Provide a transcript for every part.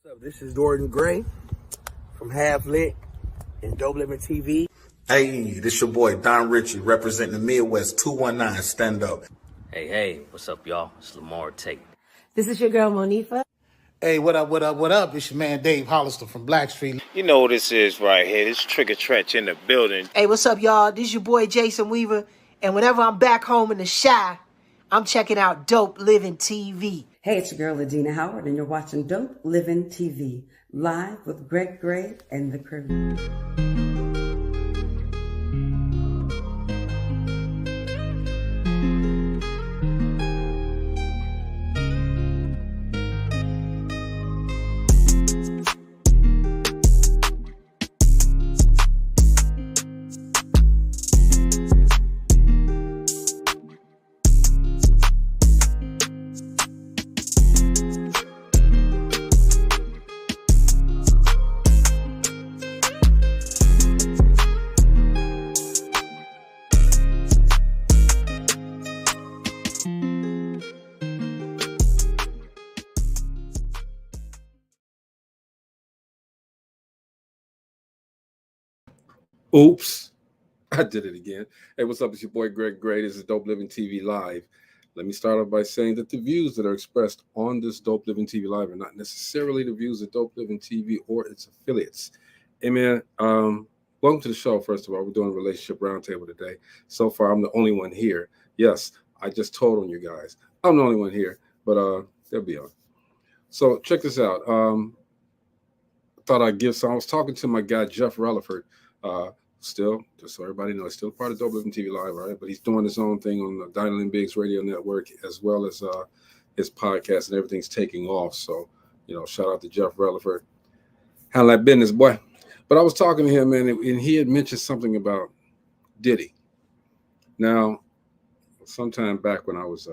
What's up? This is Jordan Gray from Half Lit and DopelivenTV. Hey, this your boy Don Ritchie representing the Midwest 219 Stand Up. Hey, what's up, y'all? It's Lamar Tate. This is your girl, Monifa. Hey, what up? It's your man Dave Hollister from Blackstreet. You know what this is right here. This Trigger Trench in the building. Hey, what's up, y'all? This is your boy Jason Weaver. And whenever I'm back home in the Chi, I'm checking out Dope Living TV. Hey, it's your girl, Adina Howard, and you're watching Dope Living TV, live with Greg Gray and the crew. Oops, I did it again. Hey, what's up? It's your boy Greg Gray. This is Dope Living TV Live. Let me start off by saying that the views that are expressed on this Dope Living TV Live are not necessarily the views of Dope Living TV or its affiliates. Hey, man, welcome to the show, first of all. We're doing a Relationship Roundtable today. So far, I'm the only one here. Yes, I just told on you guys. I'm the only one here, but they'll be on. So check this out. Thought I'd give some. I was talking to my guy, Jeff Relaford. Still, just so everybody knows, still part of Dope Living TV Live, right? But he's doing his own thing on the Dialing Biggs Radio Network, as well as his podcast, and everything's taking off. So, shout out to Jeff Relaford. Handle that business, boy. But I was talking to him, man, and he had mentioned something about Diddy. Now, sometime back when I was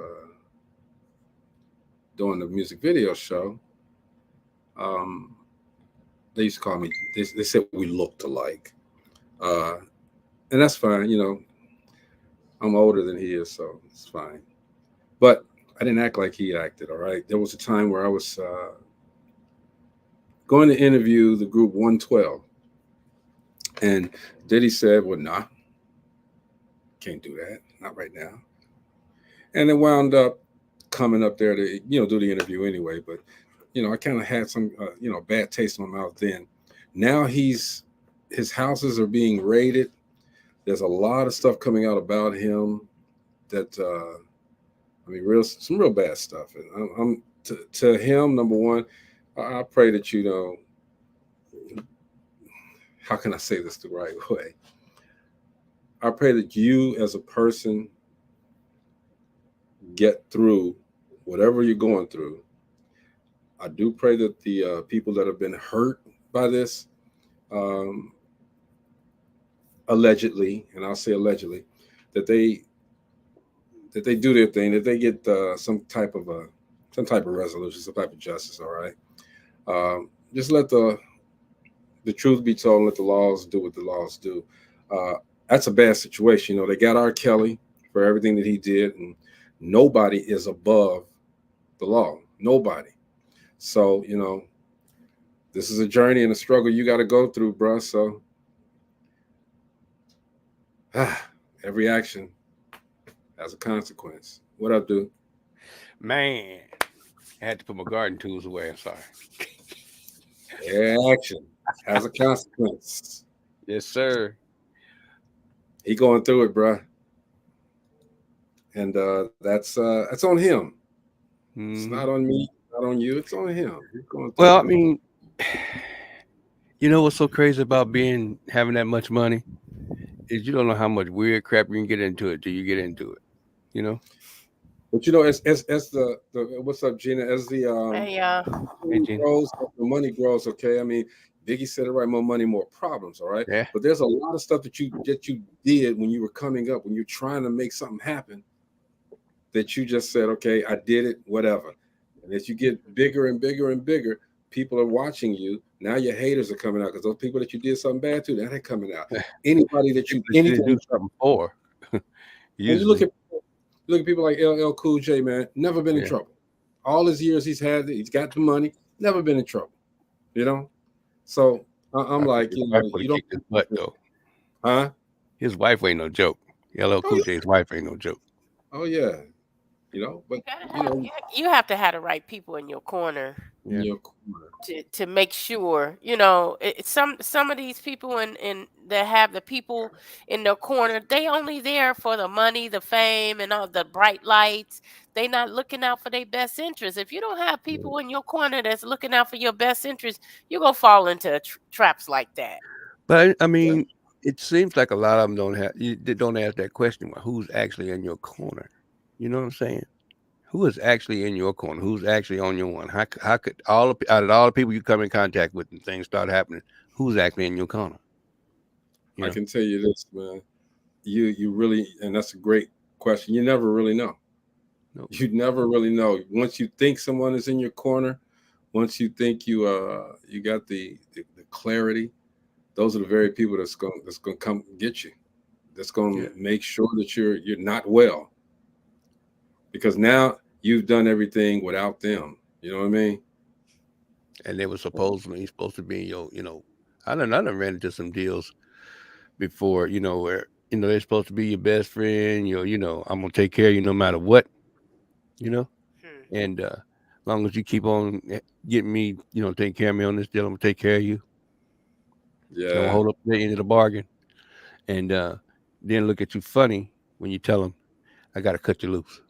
doing the music video show, they used to call me, they said we looked alike. And that's fine, I'm older than he is, so it's fine. But I didn't act like he acted, all right? There was a time where I was going to interview the group 112. And Diddy said, well, nah, can't do that, not right now. And it wound up coming up there to, do the interview anyway. But, I kind of had some, bad taste in my mouth then. Now his houses are being raided. There's a lot of stuff coming out about him that, some real bad stuff. And I'm to him, number one, I pray that, how can I say this the right way? I pray that you as a person get through whatever you're going through. I do pray that the people that have been hurt by this, allegedly, and I'll say allegedly, that they do their thing, that they get some type of resolution, some type of justice. All right, just let the truth be told, and let the laws do what the laws do. That's a bad situation. They got R. Kelly for everything that he did, and nobody is above the law. Nobody. So this is a journey and a struggle you got to go through, bro. So every action has a consequence. What up, dude? Man, I had to put my garden tools away. I'm sorry. Every action has a consequence. Yes, sir. He going through it, bro. And that's on him. Mm-hmm. It's not on me, not on you. It's on him. Well, I mean, what's so crazy about having that much money is you don't know how much weird crap you can get into it till you get into it. But as the what's up, Gina? As the grows, the money grows. Okay, I mean, Biggie said it right. More money, more problems. All right. Yeah. But there's a lot of stuff that you did when you were coming up, when you're trying to make something happen, that you just said, okay, I did it, whatever. And as you get bigger and bigger and bigger, people are watching you. Now your haters are coming out because those people that you did something bad to, that ain't coming out. Anybody that you do something for. You look at people like LL Cool J, man, never been in trouble. All his years he's got the money, never been in trouble. You know, so I'm like, His you wife know, would you have don't, kicked his butt though. huh? His wife ain't no joke. LL Oh Cool J's wife ain't no joke. yeah, oh yeah, but you know, You have to have the right people in your corner in Yeah. your corner. to make sure, some of these people in that have the people in their corner, they only there for the money, the fame, and all the bright lights. They not looking out for their best interest. If you don't have people in your corner that's looking out for your best interest, you're gonna fall into traps like that. But I Yeah, mean, it seems like a lot of them they don't ask that question. Well, who's actually in your corner? You know what I'm saying? Who is actually in your corner? Who's actually on your one? How could out of all the people you come in contact with and things start happening, who's actually in your corner? You I know? can tell you this, man. You really, and that's a great question. You never really know. No. You never really know. Once you think someone is in your corner, once you think you got the clarity, those are the very people that's gonna come get you. That's gonna Yeah. make sure that you're not well, because now you've done everything without them. You know what I mean? And they were supposed to be I done ran into some deals before, where they're supposed to be your best friend. I'm gonna take care of you no matter what. You know, Hmm. and as long as you keep on getting me, taking care of me on this deal, I'm gonna take care of you. I'm gonna Yeah, hold up the end of the bargain, and then look at you funny when you tell them I gotta cut you loose.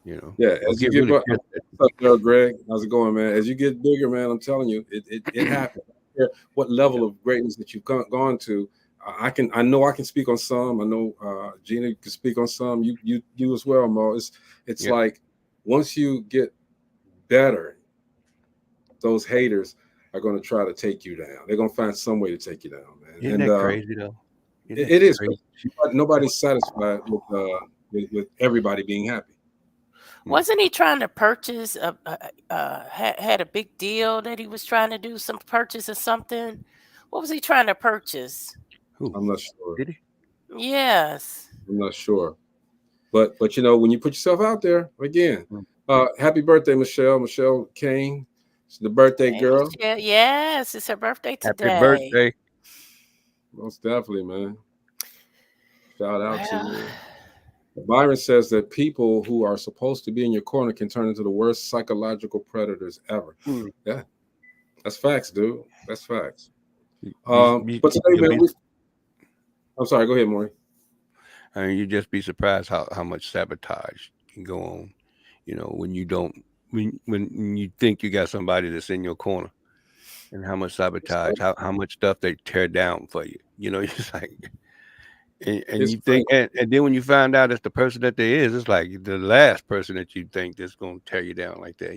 yeah. Or As you get get, really what's pissed at you. up, there, Greg? How's it going, man? As you get bigger, man, I'm telling you, it happens. I don't care what level of greatness that you've gone to. I know I can speak on some. I know Gina can speak on some. You as well, Mo. It's Yeah, like once you get better, those haters are going to try to take you down. They're going to find some way to take you down, man. isn't And that crazy though? Isn't it that is crazy? crazy. Nobody's satisfied with everybody being happy. Wasn't he trying to purchase had a big deal that he was trying to do some purchase or something? What was he trying to purchase? Who I'm not sure. did he? Yes. I'm not sure. But you know, when you put yourself out there again, Mm. happy birthday, Michelle. Michelle Kane. She's the birthday Hey, girl. Michelle. Yes, it's her birthday Happy today. birthday! Most definitely, man. Shout out to Well, you. Byron says that people who are supposed to be in your corner can turn into the worst psychological predators ever. Mm. Yeah, that's facts, dude. That's facts. You But today, just man, be, I'm sorry. Go ahead, Maury. I mean, you just be surprised how much sabotage can go on. When you don't, when you think you got somebody that's in your corner, and how much sabotage, how much stuff they tear down for you. It's like, and It's you think, and then when you find out it's the person that they is, it's like the last person that you think that's gonna tear you down like that.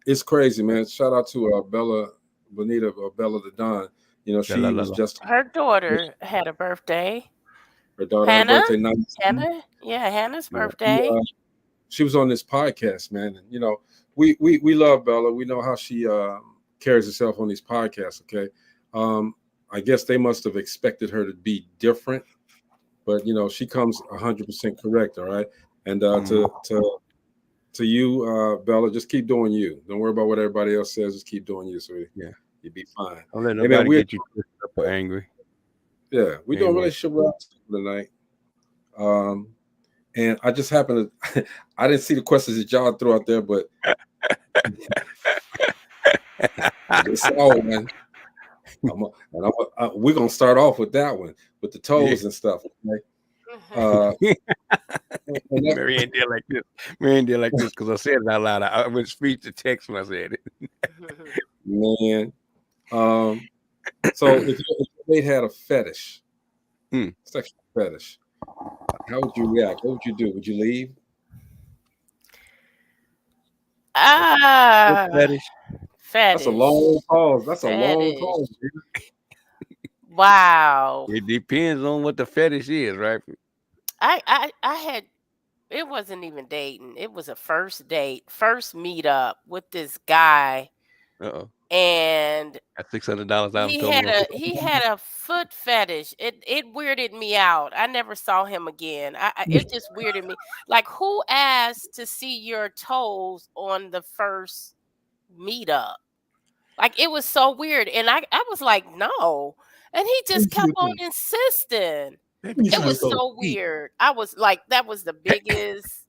it's crazy, man. Shout out to Bella Bonita or Bella the Don. You know, La la she la was la. just her daughter had a birthday. her daughter had a Hannah? birthday 19. Yeah, Hannah's Yeah, she, birthday. she was on this podcast, man. And you know, we love Bella. We know how she carries herself on these podcasts. Okay, I guess they must have expected her to be different, but you know, she comes 100% correct. All right, and to you, Bella, just keep doing you. Don't worry about what everybody else says. Just keep doing you, so Yeah. you'll be fine. Don't let Hey man, nobody get you twisted up or angry. we're doing Anyway. relationship roundtable tonight. And I just happened to I didn't see the questions that y'all threw out there, but I just saw one. We're gonna start off with that one with the toes and stuff. Okay? And that, Marianne did like this. Marianne did like this because I said it out loud. I went speech to text when I said it. man. So if your mate had a fetish, sexual fetish, how would you react? What would you do? Would you leave? Ah, Fetish. That's a long fetish. pause. That's a long Fetish. pause. Dude. Wow. It depends on what the fetish is, right? I had it wasn't even dating. It was a first date, first meetup with this guy, Uh-oh. and Got $600 out and told me. he had a foot fetish. It weirded me out. I never saw him again. It just weirded me. Like, who asked to see your toes on the first meetup? Like, it was so weird, and I was like, "No," and he just kept on insisting. Maybe It see was those so feet. weird. I was like, that was the biggest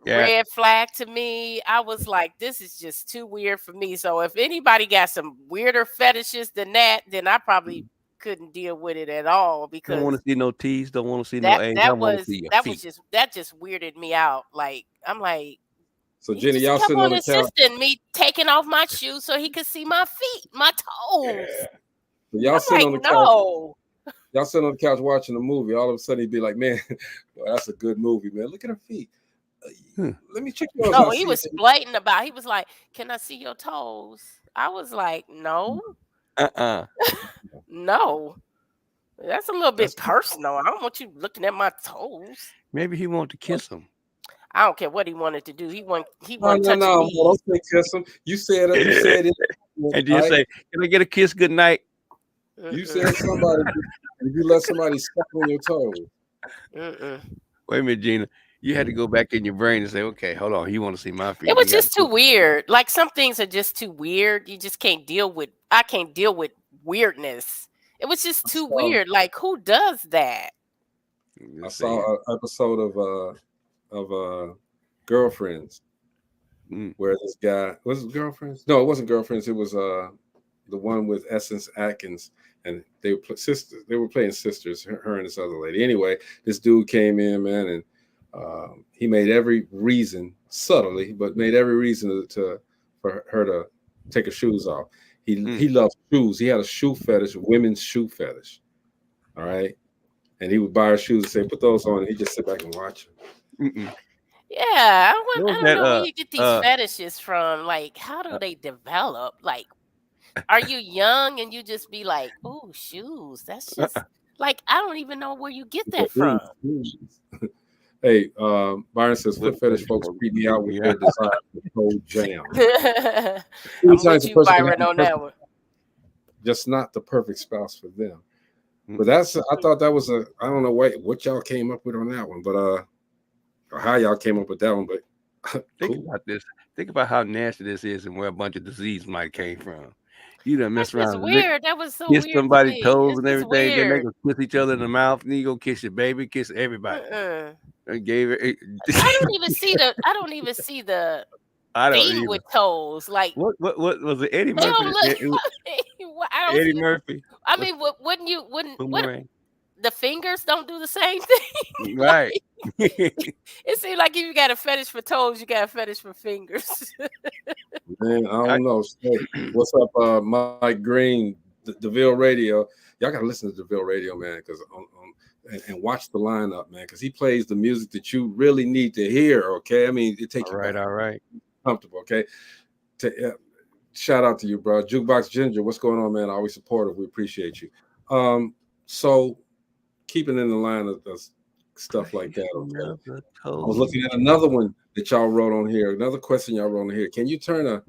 Yeah. red flag to me. I was like, this is just too weird for me. So if anybody got some weirder fetishes than that, then I probably couldn't deal with it at all, Don't want because to see no T's. Don't want to see no A's. I want to see your feet. that just weirded me out. Like, I'm like, So he Jenny, just y'all kept sitting on on the couch. insisting me taking off my shoes so he could see my feet, my toes. Y'all I'm sitting like, on the couch. no. Y'all sitting on the couch watching a movie. All of a sudden, he'd be like, "Man, well, that's a good movie, man. Look at her feet. Let me check yours." No, he was blatant about. He was like, "Can I see your toes?" I was like, "No, no, that's a little bit personal. I don't want you looking at my toes." Maybe he wanted to kiss him. I don't care what he wanted to do. He wasn't No, touching me. don't say kiss him. You said it. You said it. And you say, "Can I get a kiss? Good night." You said somebody. You let somebody step on your toes. Wait a minute, Gina. You had to go back in your brain and say, "Okay, hold on. You want to see my feet?" It was just too weird. Like, some things are just too weird. You just can't deal with. I can't deal with weirdness. It was just too weird. Like, who does that? I saw an episode of Girlfriends, where this guy was it Girlfriends? No, it wasn't Girlfriends. It was the one with Essence Atkins, and they were sisters. They were playing sisters. Her and this other lady. Anyway, this dude came in, man, and he made every reason subtly, but made every reason for her to take her shoes off. He loved shoes. He had a shoe fetish, a women's shoe fetish. All right. And he would buy her shoes and say, "Put those on." And he'd just sit back and watch them. Yeah, I don't know where you get these fetishes from. Like, how do they develop? Like, are you young and you just be like, "Oh, shoes"? That's just like, I don't even know where you get that from. Hey, Byron says foot fetish folks creep me out with their desire for cold jam. I'm with you, Byron, on that one. Just not the perfect spouse for them. But I thought that was I don't know what y'all came up with on that one, but or how y'all came up with that one. But think about this. Think about how nasty this is and where a bunch of disease might came from. You done mess around. That's weird. That was so kiss weird. Somebody's toes and everything. Weird. Then they go kiss each other in the mouth, and you go kiss your baby, kiss everybody. And gave it. I don't even see the thing with toes. Like, what was it? Eddie Murphy. Eddie Murphy. I mean, wouldn't the fingers don't do the same thing? Right. It seems like if you got a fetish for toes, you got a fetish for fingers. Man, I don't know. What's up, Mike Green, DeVille Radio? Y'all gotta listen to DeVille Radio, man, because and watch the lineup, man, because he plays the music that you really need to hear. Okay, I mean, it takes all right, comfortable. Okay, shout out to you, bro. Jukebox Ginger, what's going on, man? Always supportive. We appreciate you. So keeping in the line of stuff like that. Okay? I was looking at another one that y'all wrote on here. Another question y'all wrote on here. Can you turn a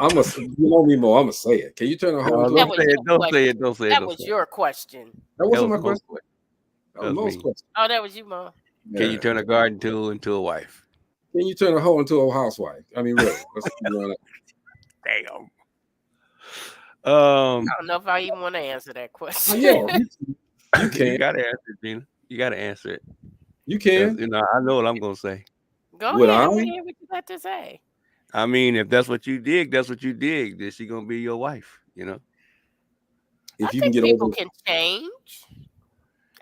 you know me more. I'm gonna say it. Can you turn a hole into Don't say it. That was your question. That wasn't my question. That was Mo's question. Oh, that was you, Mo. Yeah. Can you turn a garden tool into a wife? Can you turn a hoe into a housewife? I mean, really. Damn. I don't know if I even want to answer that question. You can. You gotta answer it, Gina. You gotta answer it. You can. You know, I know what I'm gonna say. Go ahead. I want to hear what you got to say. I mean, if that's what you dig, that's what you dig. Then she gonna be your wife, you know. If you think can get people over, can change.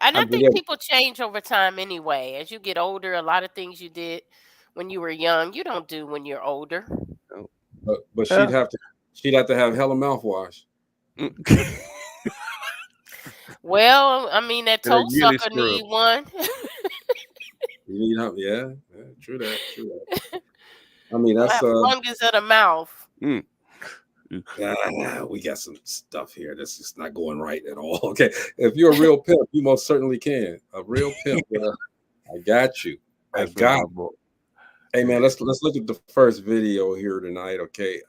And I think people change over time anyway. As you get older, a lot of things you did when you were young, you don't do when you're older. But she'd have to have hella mouthwash. Well, I mean, that toe sucker need one. You need yeah, true that. I mean, that's fungus of the mouth. We got some stuff here that's just not going right at all. Okay, if you're a real pimp, you most certainly can. A real pimp, I got you. I got you. Hey man, let's look at the first video here tonight. Okay,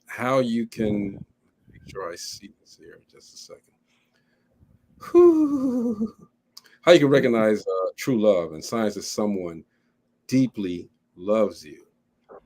how you can make sure I see this here. Just a second. How you can recognize true love and signs that someone deeply loves you.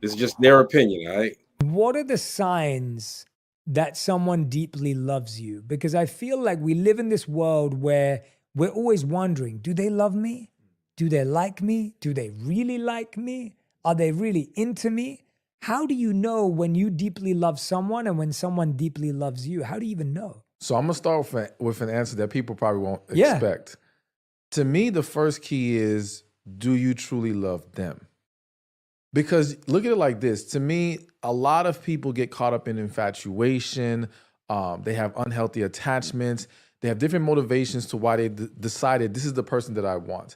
This is just their opinion, all right? what are the signs that someone deeply loves you? Because I feel like we live in this world where we're always wondering, do they love me? Do they like me? Do they really like me? Are they really into me? How do you know when you deeply love someone and when someone deeply loves you? How do you even know? So I'm gonna start with an answer that people probably won't Yeah. expect. To me, the first key is, do you truly love them? Because look at it like this. To me, a lot of people get caught up in infatuation. They have unhealthy attachments. They have different motivations to why they decided this is the person that I want.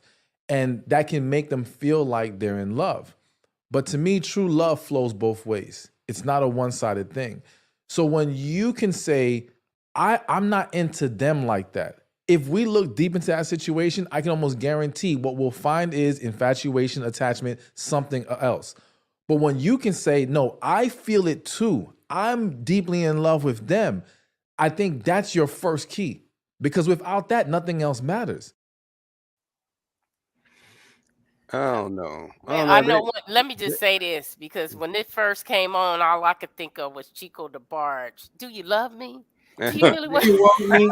And that can make them feel like they're in love. But to me, true love flows both ways. It's not a one-sided thing. So when you can say, I'm not into them like that. If we look deep into that situation, I can almost guarantee what we'll find is infatuation, attachment, something else. But when you can say, no, I feel it too. I'm deeply in love with them. I think that's your first key. Because without that, nothing else matters. I don't know. Man, I know what. Let me just say this, because when it first came on, all I could think of was Chico DeBarge. Do you love me? Do you really want? You want me?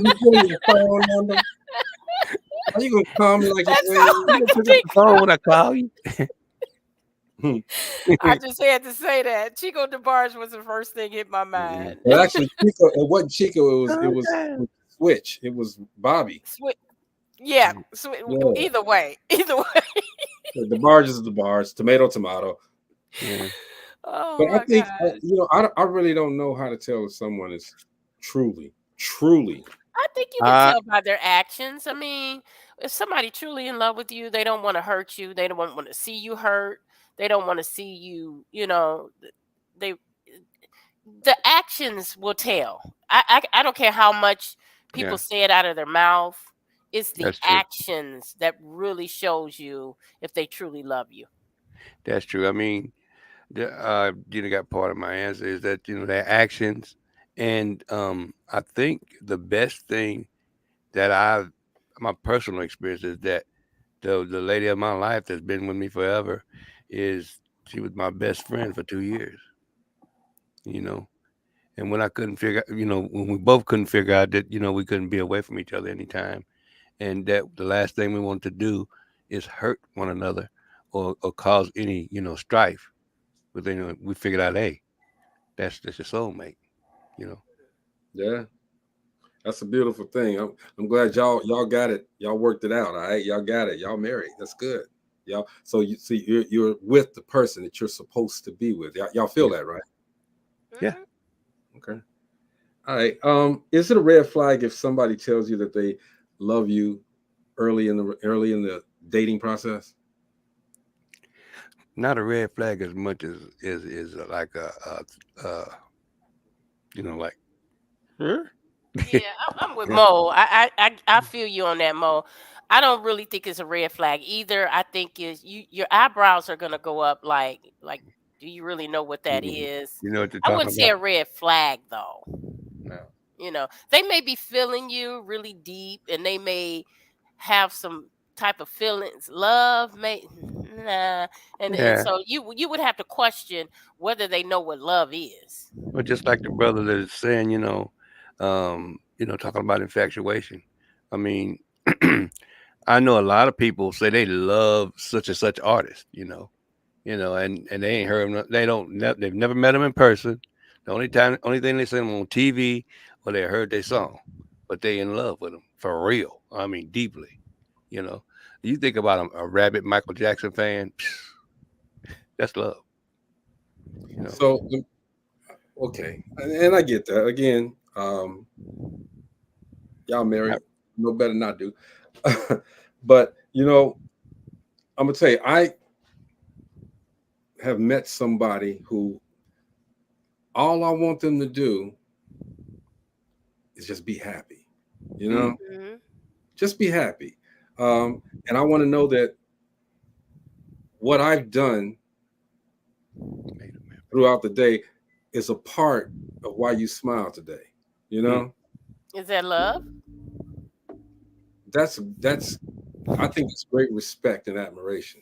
You put your phone number? Are you gonna call me like That's you all I could think. phone when I call you? I just had to say that Chico DeBarge was the first thing hit my mind. But actually, Chico, it wasn't Chico. It was Switch. It was Bobby. Yeah, Yeah. either way, The barge is the barge. Tomato, tomato. Yeah. Oh But my I think gosh. I really don't know how to tell if someone is truly. I think you can tell by their actions. I mean, if somebody truly in love with you, they don't want to hurt you. They don't want to see you hurt. They don't want to see you. They the actions will tell. I don't care how much people Yeah. say it out of their mouth. It's the That's true. actions that really shows you if they truly love you. That's true. I mean, you got part of my answer is that their actions, and I think the best thing that my personal experience is that the lady of my life that's been with me forever she was my best friend for 2 years. And when I couldn't figure, when we both couldn't figure out that we couldn't be away from each other anytime, and that the last thing we wanted to do is hurt one another or cause any strife. But then we figured out, hey, that's your soulmate. Yeah, that's a beautiful thing. I'm glad y'all got it. Y'all worked it out. All right, y'all got it. Y'all married. That's good. Y'all. So you see, you're with the person that you're supposed to be with. Y'all feel that, right? Yeah. Okay. All right. Is it a red flag if somebody tells you that they love you early in the dating process? Not a red flag as much as is like like. Huh? Yeah, I'm with Mo. I feel you on that, Mo. I don't really think it's a red flag either. I think is your eyebrows are gonna go up like do you really know what that is? You know what you're I talking wouldn't say about? a red flag though. No. They may be feeling you really deep and they may have some type of feelings, love may nah. And Yeah. so you would have to question whether they know what love is. Well, just like the brother that is saying, talking about infatuation. I mean, I know a lot of people say they love such and such artist, and they ain't heard them. They've never met them in person. The only thing they see them on TV or they heard their song, but they in love with them for real. I mean, deeply. You think about a rabid Michael Jackson fan, that's love. So, okay, and I get that. Again, y'all married, no better than I do. But I'm gonna tell you, I have met somebody who all I want them to do is just be happy. Just be happy. And I want to know that what I've done throughout the day is a part of why you smile today. Is that love? That's I think it's great respect and admiration.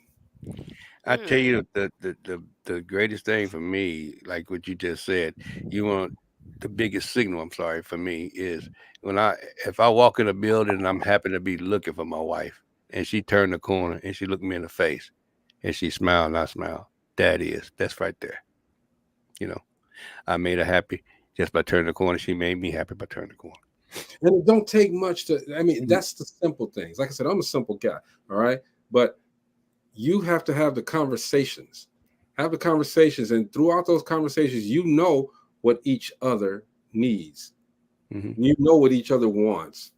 I tell you the greatest thing for me, like what you just said, you want the biggest signal, I'm sorry, for me is if I walk in a building and I'm happy to be looking for my wife and she turned the corner and she looked me in the face and she smiled and I smile. That's right there. You know, I made her happy just by turning the corner. She made me happy by turning the corner. And it don't take much that's the simple things. Like I said, I'm a simple guy, all right? But you have to have the conversations. Have the conversations, and throughout those conversations, you know what each other needs. You know what each other wants,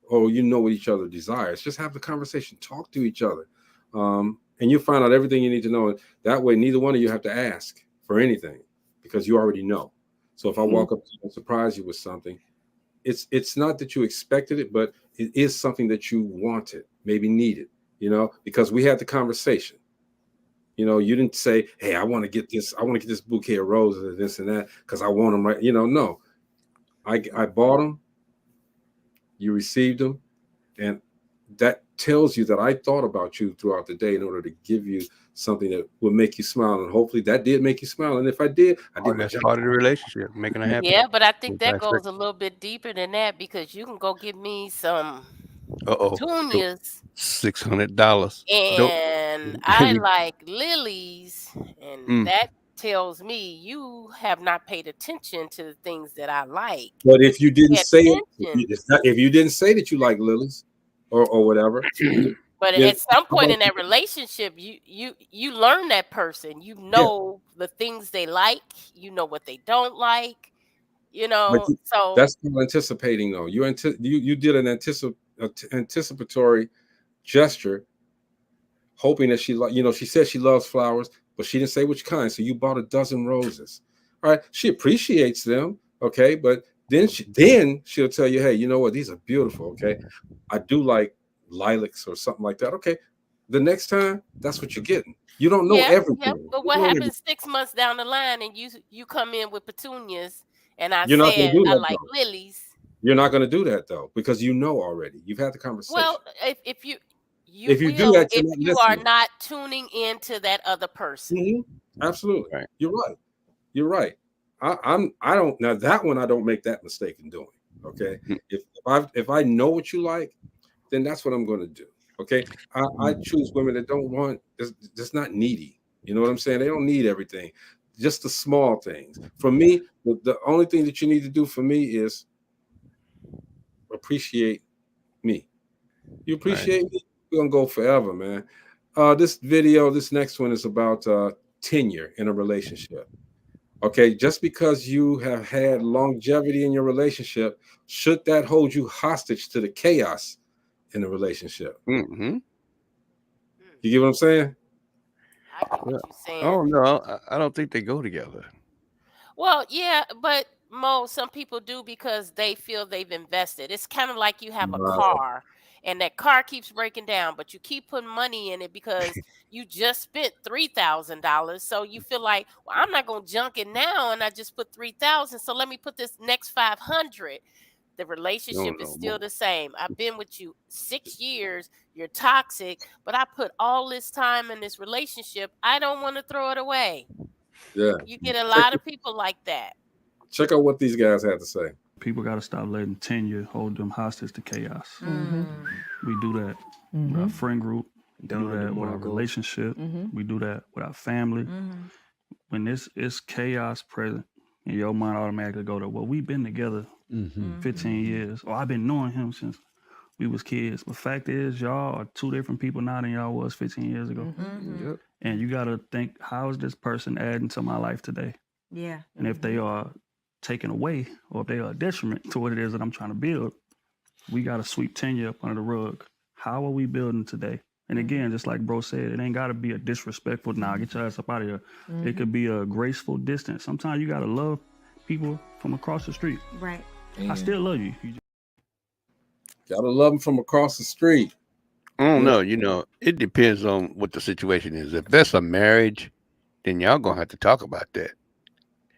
or you know what each other desires. Just have the conversation, talk to each other, and you'll find out everything you need to know. That way, neither one of you have to ask for anything because you already know. So if I walk up to you and surprise you with something, it's not that you expected it, but it is something that you wanted, maybe needed, because we had the conversation. You didn't say, hey, I want to get this bouquet of roses and this and that because I want them right. No, I bought them, you received them, and that tells you that I thought about you throughout the day in order to give you something that will make you smile. And hopefully that did make you smile. And if I did, That's part of the relationship, making her happy. Yeah, but I think that goes a little bit deeper than that because you can go get me some petunias. $600. And I like lilies, and that tells me you have not paid attention to the things that I like. But if you didn't say it, if you didn't say that you like lilies or whatever. But at some point in that relationship, you learn that person. You know the things they like. You know what they don't like. So that's not anticipating though. You did an anticipatory gesture, hoping that she said she loves flowers, but she didn't say which kind. So you bought a dozen roses. All right, she appreciates them. Okay, but then she'll tell you, hey, you know what? These are beautiful. Okay, I do like lilacs or something like that. Okay, the next time, that's what you're getting. You don't know everything. Yeah, but what happens 6 months down the line and you come in with petunias and I said I like lilies? You're not going to do that though because you know already. You've had the conversation. Well, if you do that, if you are not tuning into that other person. Absolutely, right. You're right. I don't now that one I don't make that mistake in doing. Okay, if I know what you like, then that's what I'm going to do. Okay, I choose women that don't want just not needy. You know what I'm saying? They don't need everything, just the small things. For me, the only thing that you need to do for me is appreciate me. You appreciate me, we're gonna go forever, man. This next one is about tenure in a relationship. Okay, just because you have had longevity in your relationship, should that hold you hostage to the chaos in the relationship? You get what I'm saying? I get what you're saying. Oh no, I don't think they go together. Well, yeah, but some people do because they feel they've invested. It's kind of like you have a car and that car keeps breaking down, but you keep putting money in it because you just spent $3,000. So you feel like, well, I'm not going to junk it now. And I just put $3,000. So let me put this next $500. The relationship is still the same. I've been with you 6 years. You're toxic, but I put all this time in this relationship. I don't want to throw it away. Yeah. You get a lot of people like that. Check out what these guys had to say. People got to stop letting tenure hold them hostage to chaos. We do that with our friend group. We do that with our relationship. We do that with our family. When it's chaos present, in your mind automatically go to, well, we've been together 15 years. Or I've been knowing him since we was kids. But fact is, y'all are two different people now than y'all was 15 years ago. And you got to think, how is this person adding to my life today? Yeah. And if they are taken away or if they are a detriment to what it is that I'm trying to build, we got to sweep tenure up under the rug. How are we building today? And again, just like bro said, it ain't got to be a disrespectful, nah, get your ass up out of here. It could be a graceful distance. Sometimes you got to love people from across the street. Right. I still love you. Got to love them from across the street. I don't know. It depends on what the situation is. If that's a marriage, then y'all going to have to talk about that,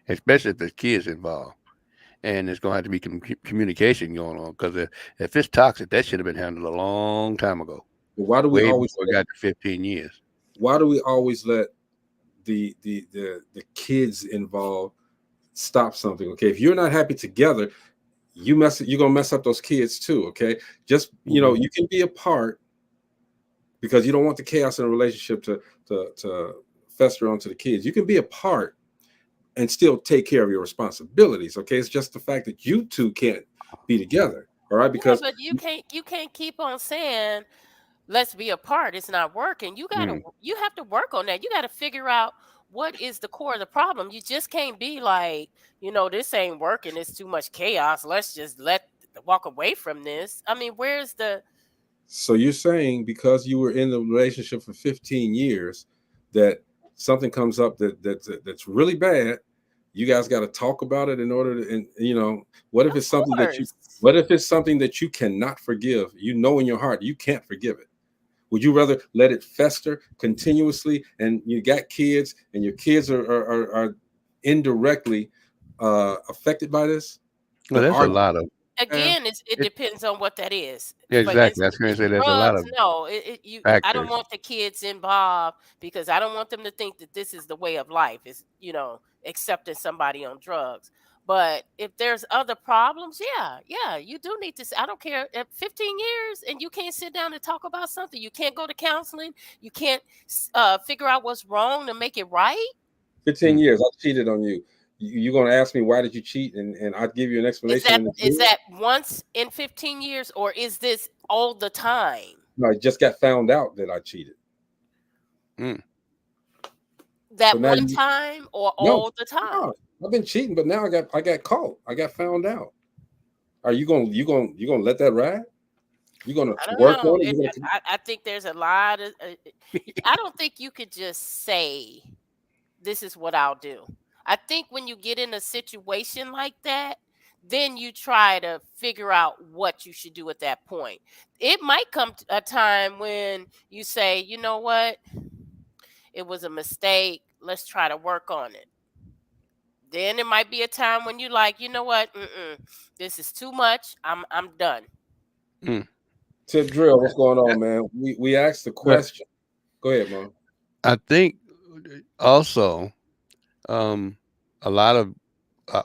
especially if there's kids involved. And there's going to have to be communication going on because if it's toxic, that should have been handled a long time ago. Why do we always got to 15 years? why do we always let the kids involved stop something? Okay, if you're not happy together, you're gonna mess up those kids too. Okay, just you can be apart because you don't want the chaos in a relationship to fester onto the kids. You can be apart and still take care of your responsibilities. Okay, it's just the fact that you two can't be together. All right, because but you can't keep on saying let's be apart. It's not working. You have to work on that. You got to figure out what is the core of the problem. You just can't be like, this ain't working. It's too much chaos. Let's just walk away from this. I mean, where's the? So you're saying because you were in the relationship for 15 years that something comes up that's really bad, you guys got to talk about it in order to, and what if it's something that you cannot forgive? In your heart you can't forgive it. Would you rather let it fester continuously, and you got kids and your kids are indirectly affected by this? Well, there's a lot of Again, it depends on what that is. Yeah, For exactly. I was instance, going to say there's a lot drugs, of no, I don't factors. want the kids involved because I don't want them to think that this is the way of life, is accepting somebody on drugs. But if there's other problems, yeah, you do need to. I don't care. At 15 years and you can't sit down and talk about something. You can't go to counseling. You can't figure out what's wrong to make it right. 15 years, I cheated on you. You're going to ask me why did you cheat, and I'll give you an explanation. Is that once in 15 years, or is this all the time? No, I just got found out that I cheated. That one time or all the time? No, I've been cheating, but now I got caught. I got found out. Are you gonna let that ride? You gonna work on it? I think there's a lot of. I don't think you could just say, "This is what I'll do." I think when you get in a situation like that, then you try to figure out what you should do at that point. It might come a time when you say, "You know what? It was a mistake. Let's try to work on it." Then it might be a time when you like, you know what? This is too much. I'm done. Tip Drill, what's going on, man? We asked the question. Go ahead, man. I think also a lot of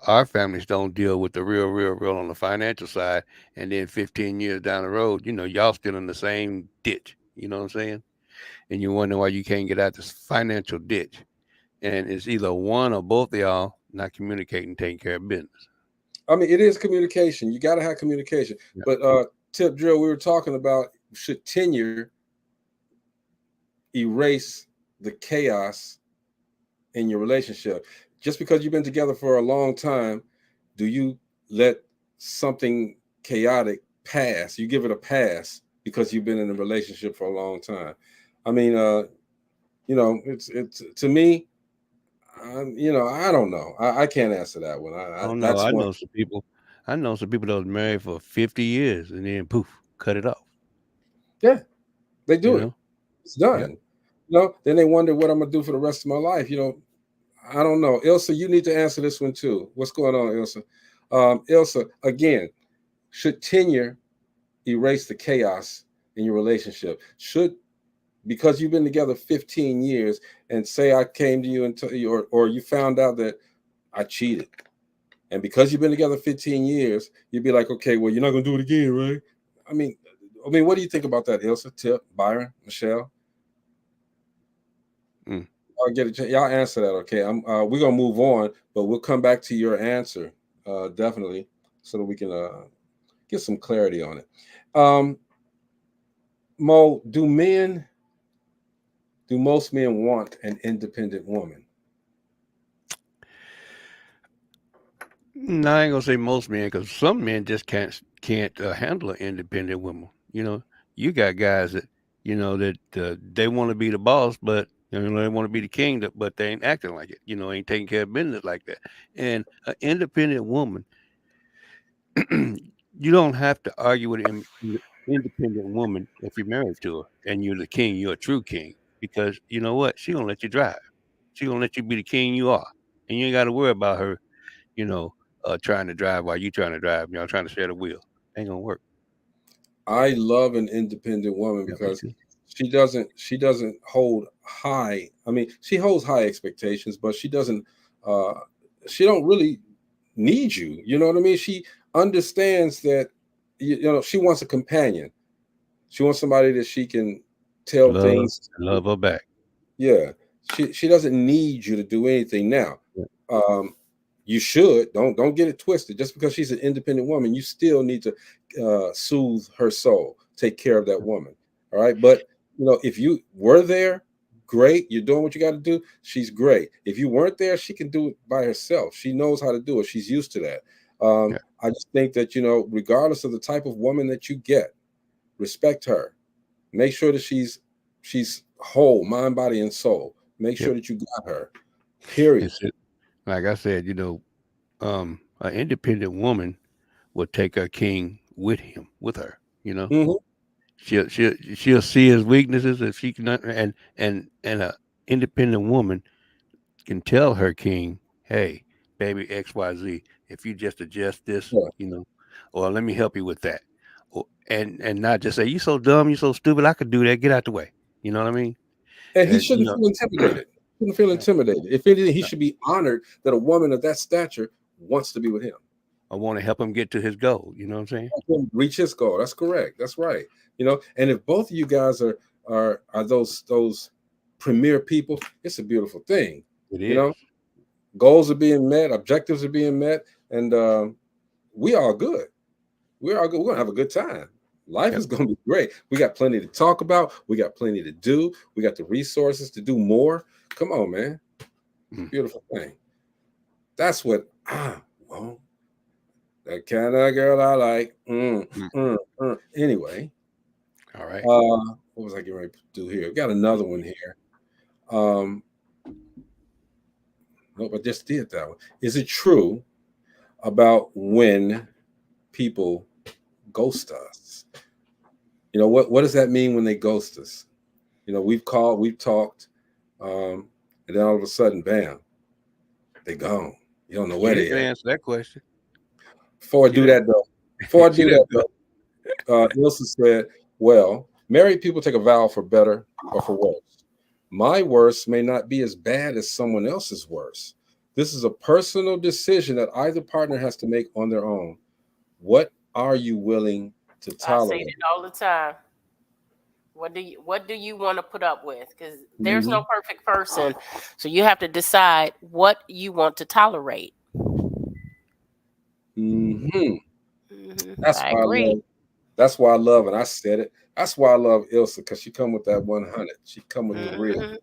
our families don't deal with the real on the financial side, and then 15 years down the road, y'all still in the same ditch. You know what I'm saying? And you wonder why you can't get out this financial ditch. And it's either one or both of y'all not communicating, taking care of business. I mean, it is communication. You got to have communication. Yeah. But Tip Drill, we were talking about, should tenure erase the chaos in your relationship? Just because you've been together for a long time, do you let something chaotic pass? You give it a pass because you've been in a relationship for a long time. I mean, it's to me, I don't know. I can't answer that one. I know some people. I know some people that was married for 50 years and then poof, cut it off. Yeah, they do it. It's done. Yeah. Then they wonder what I'm gonna do for the rest of my life. I don't know. Ilsa, you need to answer this one too. What's going on, Ilsa? Ilsa, again, should tenure erase the chaos in your relationship? Because you've been together 15 years, and say I came to you and tell you, or you found out that I cheated, and because you've been together 15 years, you'd be like, okay, well, you're not gonna do it again, right? I mean, what do you think about that, Ilsa, Tip, Byron, Michelle? I'll get it. Y'all answer that, okay? We're gonna move on, but we'll come back to your answer, definitely, so that we can get some clarity on it. Mo, do most men want an independent woman? No, I ain't gonna say most men, because some men just can't handle an independent woman. You got guys that that they want to be the boss, but they want to be the king, but they ain't acting like it. Ain't taking care of business like that. And an independent woman, you don't have to argue with an independent woman if you're married to her and you're the king. You're a true king, because you know what? She gonna let you drive. She gonna let you be the king you are, and you ain't got to worry about her, trying to drive while you trying to drive. Trying to share the wheel. Ain't gonna work. I love an independent woman because she doesn't hold high. I mean, she holds high expectations, but she doesn't. She don't really need you. You know what I mean? She understands that. You know, she wants a companion. She wants somebody that she can tell things to. Love her back. Yeah, she doesn't need you to do anything now. You should don't get it twisted. Just because she's an independent woman, you still need to soothe her soul, take care of that woman. All right, but you know, if you were there, great. You're doing what you got to do. She's great. If you weren't there, she can do it by herself. She knows how to do it. She's used to that. I just think that, you know, regardless of the type of woman that you get, respect her. Make sure that she's whole, mind, body, and soul. Make sure that you got her. Period. Like I said, you know, an independent woman will take her king with her. You know, she'll see his weaknesses, and she can, and an independent woman can tell her king, hey, baby, XYZ, if you just adjust this, you know, or let me help you with that. And not just say, you so dumb, you so stupid, I could do that, get out the way. You know what I mean? And he shouldn't feel intimidated. Shouldn't feel intimidated. If anything, he should be honored that a woman of that stature wants to be with him. I want to help him get to his goal. You know what I'm saying? Reach his goal. That's correct. That's right. You know, and if both of you guys are those premier people, it's a beautiful thing. It is. You know, goals are being met, objectives are being met, and we are good. We're all good. We're gonna have a good time. Life is gonna be great. We got plenty to talk about. We got plenty to do. We got the resources to do more. Come on, man. Beautiful thing. That's what I want. That kind of girl I like. Anyway. All right. What was I getting ready to do here? Got another one here. Nope, I just did that one. Is it true about when people ghost us? You know, what does that mean when they ghost us? You know, we've called, we've talked, and then all of a sudden, bam, they gone. You don't know where they are. Answer that question. Before I do that, though, Ilsa said, well, married people take a vow for better or for worse. My worst may not be as bad as someone else's worst. This is a personal decision that either partner has to make on their own. What are you willing to tolerate? I say it all the time. What do you want to put up with? Because there's no perfect person, so you have to decide what you want to tolerate. That's I why agree. that's why I love, and I said it. That's why I love Ilsa, because she come with that 100. She come with the real.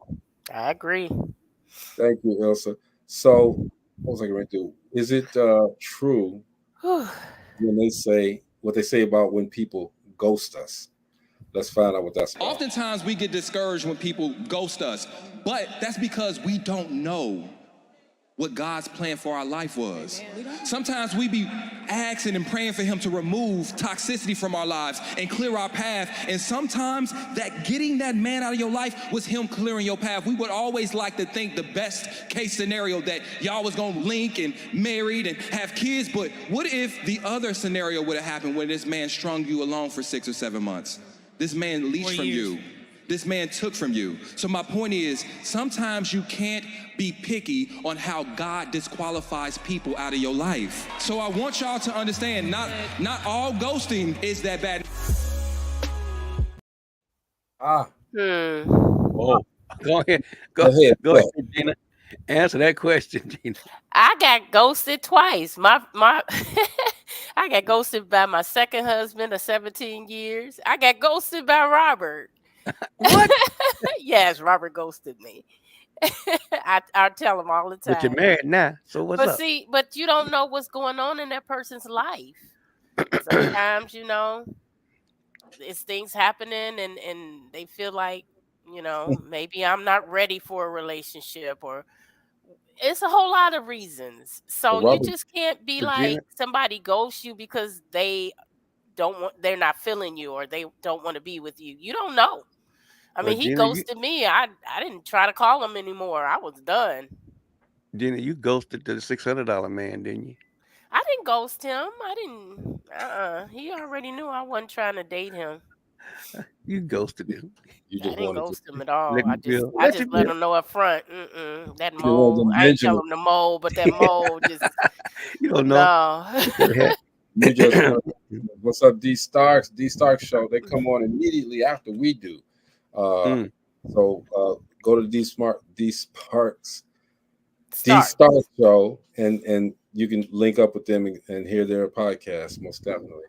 I agree. Thank you, Ilsa. So, what was I going to do? Is it true when they say what they say about when people ghost us? Let's find out what that's about. Oftentimes we get discouraged when people ghost us, but that's because we don't know what God's plan for our life was. Sometimes we be asking and praying for him to remove toxicity from our lives and clear our path. And sometimes that getting that man out of your life was him clearing your path. We would always like to think the best case scenario that y'all was gonna link and married and have kids. But what if the other scenario would have happened where this man strung you along for 6 or 7 months? This man leached from you. This man took from you. So my point is, sometimes you can't be picky on how God disqualifies people out of your life. So I want y'all to understand, not all ghosting is that bad. Oh, go ahead. Go ahead, Gina. Answer that question, Gina. I got ghosted twice. My I got ghosted by my second husband of 17 years. I got ghosted by Robert. What? Yes, Robert ghosted me. I tell him all the time. But you're married now, so what's up? But you don't know what's going on in that person's life. Sometimes, you know, it's things happening and they feel like, you know, maybe I'm not ready for a relationship, or it's a whole lot of reasons. So you just can't be like somebody ghosts you because they're not feeling you or they don't want to be with you. You don't know. I mean, he ghosted me. I didn't try to call him anymore. I was done. Gina, you ghosted the $600 man, didn't you? I didn't ghost him. I didn't. He already knew I wasn't trying to date him. You ghosted him. You I just didn't wanted to ghost him at all. Let me feel. I Let just you let feel. him know up front. That you wanted mole, to I ain't mention tell it. him the mole, but that mole just You don't know. no. You just want what's up, D Starks? D Starks show. They come on immediately after we do. So go to D Sparks show, and you can link up with them and hear their podcast most definitely.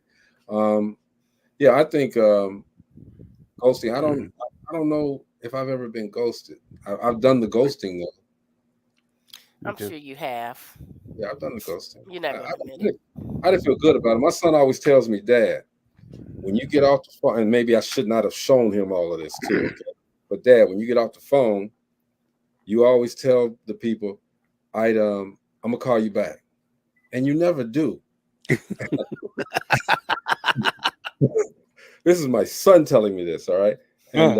Yeah, I think ghosting. I don't know if I've ever been ghosted. I've done the ghosting though. I'm sure you have. Yeah, I've done the ghosting. You're not gonna admit it. I didn't feel good about it. My son always tells me, Dad, when you get off the phone, and maybe I should not have shown him all of this too. Okay? But Dad, when you get off the phone, you always tell the people, I'm gonna call you back. And you never do. This is my son telling me this, all right? And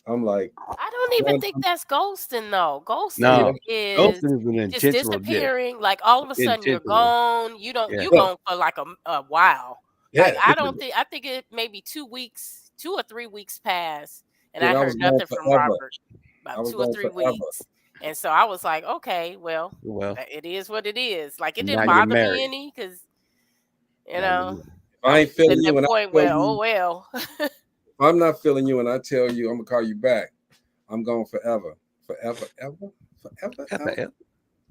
I'm like, I don't even think that's ghosting though. Ghosting No, is ghosting is an just intentional disappearing. Like all of a sudden you're intentional. gone. You don't. Yeah. You gone for like a while. Like Yeah. I don't think. I think it maybe 2 weeks, 2 or 3 weeks passed, and Dude, I I heard was gone nothing from forever. Robert. I About was 2 or gone 3 forever. weeks, and so I was like, okay, well, Well, it is what it is. Like it now didn't you're bother me married. any because you Now you're know married. If I ain't at feeling you that and I point tell where you, oh well. if I'm not feeling you and I tell you I'm gonna call you back, I'm gone forever. Forever, ever.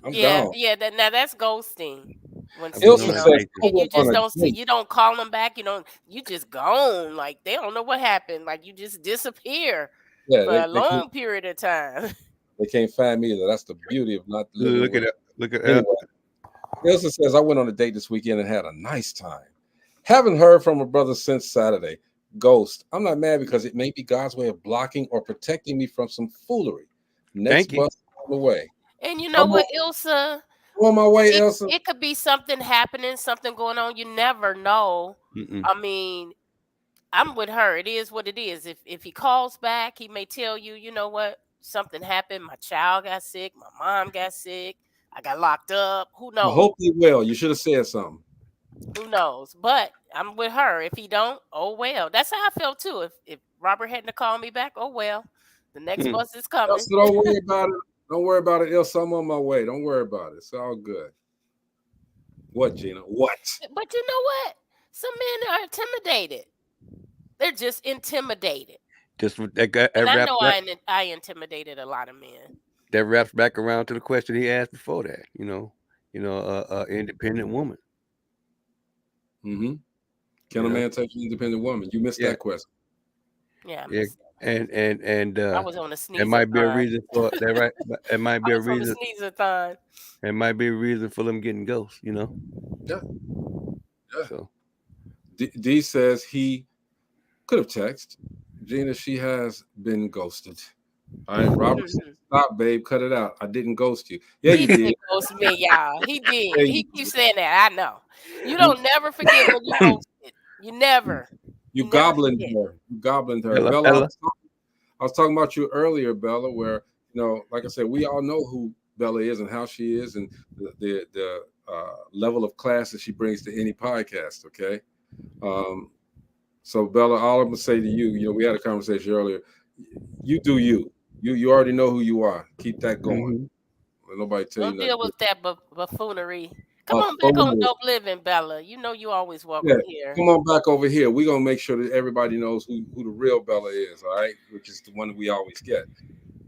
I'm Yeah, gone. yeah. Now that's ghosting. When Ilsa you know, says, I and you went on just a don't see, date. you don't call them back. You just gone. Like they don't know what happened. Like you just disappear Yeah, for a they can't, long period of time. they can't find me either. That's the beauty of not living Look with at it. Look at anyway. Ilsa says, I went on a date this weekend and had a nice time. Haven't heard from a brother since Saturday. Ghost. I'm not mad because it may be God's way of blocking or protecting me from some foolery. Next Thank you. bus on the way. And you know I'm what, Ilsa? on my way, Ilsa. It could be something happening, something going on. You never know. I mean, I'm with her. It is what it is. If he calls back, he may tell you, you know what, something happened. My child got sick. My mom got sick. I got locked up. Who I knows? hope you will. You should have said something. Who knows? But I'm with her. If he don't, oh well. That's how I felt too. If Robert hadn't to call me back, oh well. The next bus is coming. Ilsa, don't worry about it. Don't worry about it, Ilsa. I'm on my way. Don't worry about it. It's all good. What, Gina? What? But you know what? Some men are intimidated. They're just intimidated. Just that And I wraps know back, I intimidated a lot of men. that wraps back around to the question he asked before that. Independent woman. Mm-hmm. Can a man take an independent woman? You missed that question. Yeah. And I was on a sneeze. it might be a reason for that, right? It might be I a was on reason. a sneeze-a-thon. It might be a reason for them getting ghosts, Yeah. So D says he could have texted. Gina, she has been ghosted. All right, Robert said, stop, babe, cut it out. I didn't ghost you. Yeah, you did. Ghost me, y'all. He did. Yeah, He keeps saying that. I know. You don't never forget when you ghosted. You never. You never goblined forget. her. You goblined her. Bella, Bella, I was talking about you earlier, Bella, where, like I said, we all know who Bella is and how she is and the level of class that she brings to any podcast, okay? So, Bella, all I'm going to say to you, we had a conversation earlier. You do you. You already know who you are. Keep that going. Let nobody tell Don't you deal nothing. with that buffoonery. Come on back on Dope Living, Bella. You know you always welcome here. Come on back over here. We're going to make sure that everybody knows who the real Bella is, all right? Which is the one that we always get.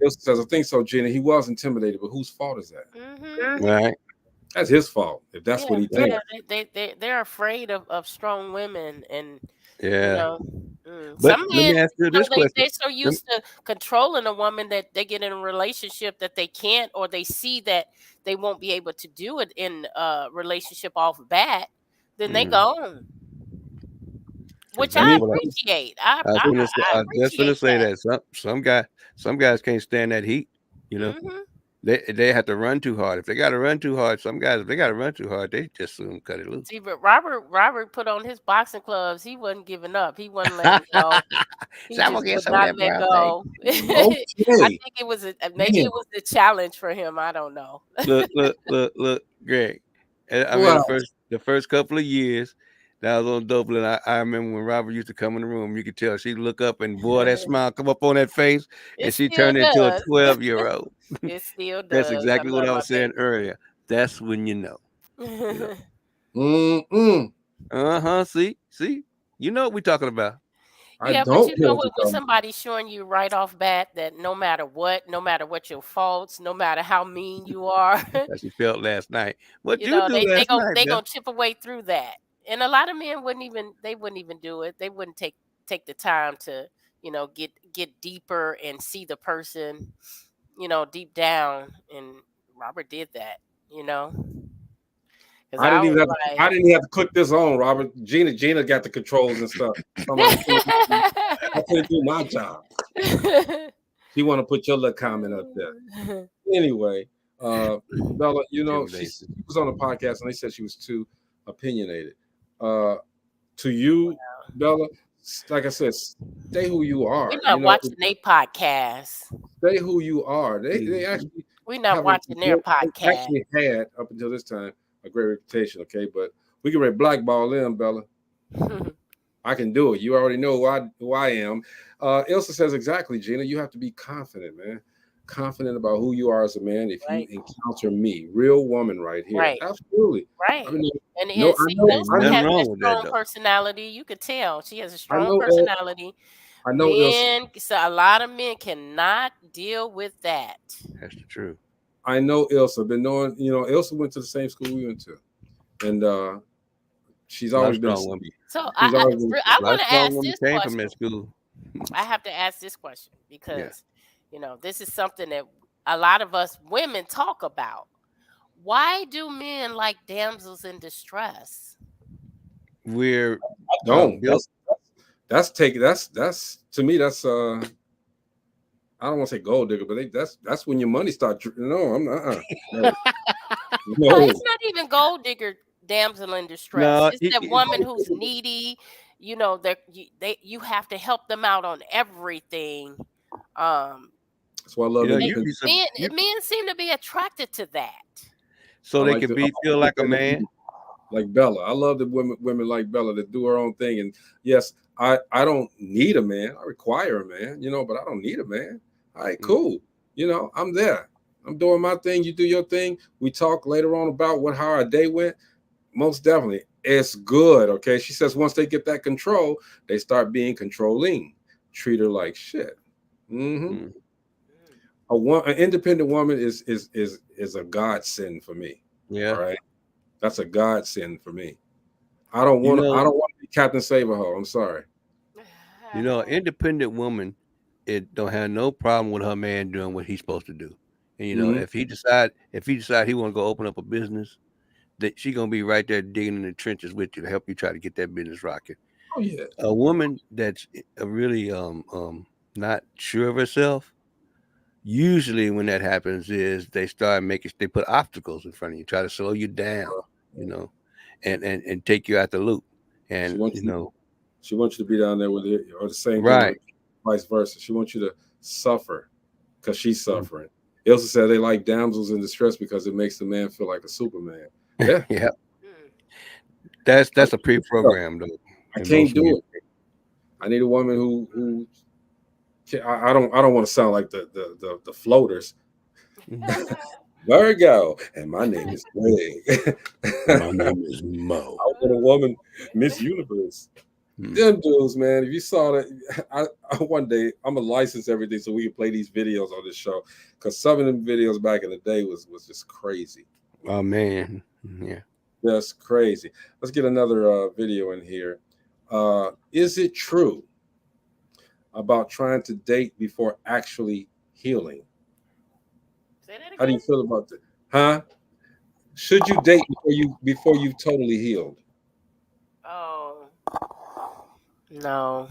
It says, I think so, Gina. He was intimidated, but whose fault is that? right. That's his fault, if that's what he thinks. They're afraid of strong women and Yeah. But some let me men, ask you this question. they're so used to controlling a woman that they get in a relationship that they can't, or they see that they won't be able to do it in a relationship off bat, then they gone. Which I appreciate. I just gonna appreciate say that. that some guys can't stand that heat. They have to run too hard. If they got to run too hard, some guys, if they got to run too hard, they just soon cut it loose. See, but Robert put on his boxing gloves. He wasn't giving up. He wasn't letting go. He just would not let go. I think it was maybe it was the challenge for him. I don't know. Look, Greg. I mean, the first couple of years, That was on Dopeland. I remember when Robert used to come in the room, you could tell she'd look up and boy, that smile come up on that face, It and she still turned into a does. 12-year-old. It still That's does. I exactly what love I my was saying baby. earlier. That's when you know. See, you know what we're talking about. Yeah, but you know what? When somebody's showing you right off bat that no matter what your faults, no matter how mean you are, As she felt last night. What you you know, do they last night, they man? gonna chip away through that. And a lot of men wouldn't even do it. They wouldn't take the time to, get deeper and see the person, deep down. And Robert did that, because I I didn't even was have like, I didn't even have to click this on, Robert. Gina got the controls and stuff. I couldn't do my job. You want to put your little comment up there. Anyway, Bella, she was on the podcast and they said she was too opinionated. To you, Bella, like I said, stay who you are. We're not watching their podcast. Stay who you are. They actually We're not watching their podcast. Actually had up until this time a great reputation. Okay, but we can read blackball them, Bella. I can do it. You already know who I am. Ilsa says exactly, Gina. You have to be confident, man. Confident about who you are as a man. If you encounter me, real woman right here. Right. Absolutely. Right. I mean, And no, see, I Ilsa has know, a strong personality. You could tell she has a strong know, personality. I know Men, so a lot of men cannot deal with that. That's the truth. I know Ilsa. Been knowing, Ilsa went to the same school we went to, and she's always been. So I want to ask this question. From that school. I have to ask this question because, this is something that a lot of us women talk about. Why do men like damsels in distress? We're that's to me that's I don't want to say gold digger, but that's when your money starts. No, I'm not. No. No, it's not even gold digger damsel in distress. No, it's that woman who's needy. You have to help them out on everything. That's why I love men seem to be attracted to that. So they can feel like a man. Like Bella. I love the women like Bella that do her own thing. And yes, I don't need a man. I require a man, but I don't need a man. All right, cool. I'm there. I'm doing my thing. You do your thing. We talk later on about how our day went. Most definitely. It's good. Okay. She says once they get that control, they start being controlling. Treat her like shit. Mm-hmm. An independent woman is a godsend for me. Yeah. All right. That's a godsend for me. I don't want to be Captain Save-A-Ho. I'm sorry. An independent woman, it don't have no problem with her man doing what he's supposed to do. And if he decide he want to go open up a business, that she gonna be right there digging in the trenches with you to help you try to get that business rocking. Oh yeah. A woman that's really not sure of herself, usually when that happens is they put obstacles in front of you, try to slow you down, and take you out the loop. And she wants you to be down there with it, or the same right, thing, vice versa. She wants you to suffer because she's suffering. Ilsa said they like damsels in distress because it makes the man feel like a Superman. Yeah, yeah. That's a pre-program though. I can't do it. I need a woman who I don't want to sound like the floaters. Virgo, and my name is Greg. My name is Mo. I want a woman, Miss Universe. Them dudes, man. If you saw that, I one day I'm gonna license everything so we can play these videos on this show because some of them videos back in the day was just crazy. Oh man, yeah, that's crazy. Let's get another video in here. Is it true about trying to date before actually healing? How do you feel about that? Huh? Should you date before you've totally healed? Oh, no.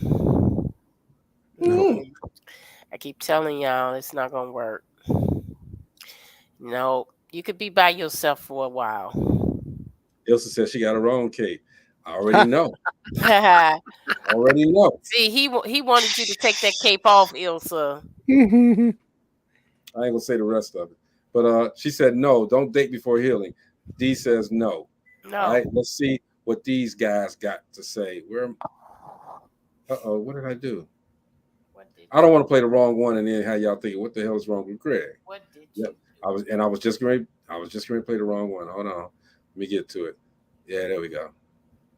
I keep telling y'all it's not gonna work. No, you could be by yourself for a while. Ilsa says she got her own cape. I already know. Already know. See, he wanted you to take that cape off, Ilsa. I ain't gonna say the rest of it. But she said no, don't date before healing. D says no. No. All right, let's see what these guys got to say. What did I do? I don't want to play the wrong one and then have y'all thinking, what the hell is wrong with Greg? What did Yep. I was just going to play the wrong one. Hold on. Let me get to it. Yeah, there we go.